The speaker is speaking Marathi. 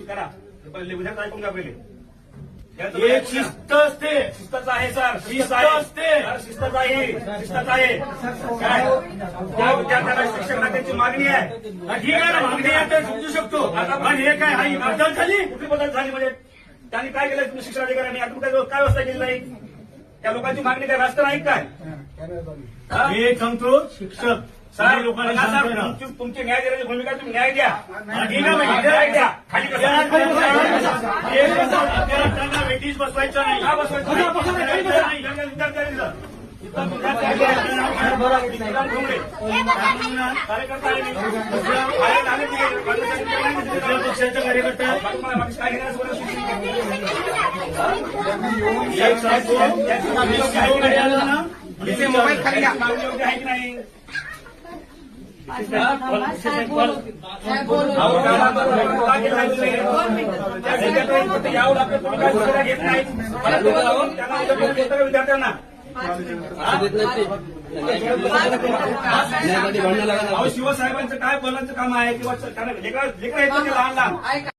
करा पहिले उद्या ऐकून घ्या पहिले एक शिस्त असते, शिस्तच आहे सर, शिस्त असते. शिस्तच आहे, शिस्तच आहे. काय त्या विद्यार्थ्याला शिक्षकांना त्यांची मागणी आहे. ठीक आहे ना, मागणी आहे तर समजू शकतो. पण हे काय ही बदल झाली? कुठली बदल झाली म्हणजे त्यांनी काय केलं तुम्ही शिक्षण अधिकाऱ्यांनी अजून काय व्यवस्था केली नाही? त्या लोकांची मागणी काय रास्त नाही काय? हे सांगतो शिक्षक सर लोकांना बघा सांगतोय सर, ना. तुमची न्याय देण्याची भूमिका तुम्ही न्याय द्या. ठीक आहे मग न्याय द्या. खाली त्यांना वेटीस बसवायचं नाही. का बसवायचं नाही? त्यांना विद्यार्थ्यांनी दिलं. कार्यकर्ता आहे मी. कुठल्या पक्षाचा कार्यकर्ता आहे? काय घेण्यास एक सांगतो ना, इथे मोबाईल खाली घ्या. मागणी योग्य आहे की नाही? यावर आपलं तुम्ही काय सूचना घेत नाही विद्यार्थ्यांना शिवसाहेबांचं काय बोलायचं काम आहे किंवा लेकरं येतं ते लहान लहान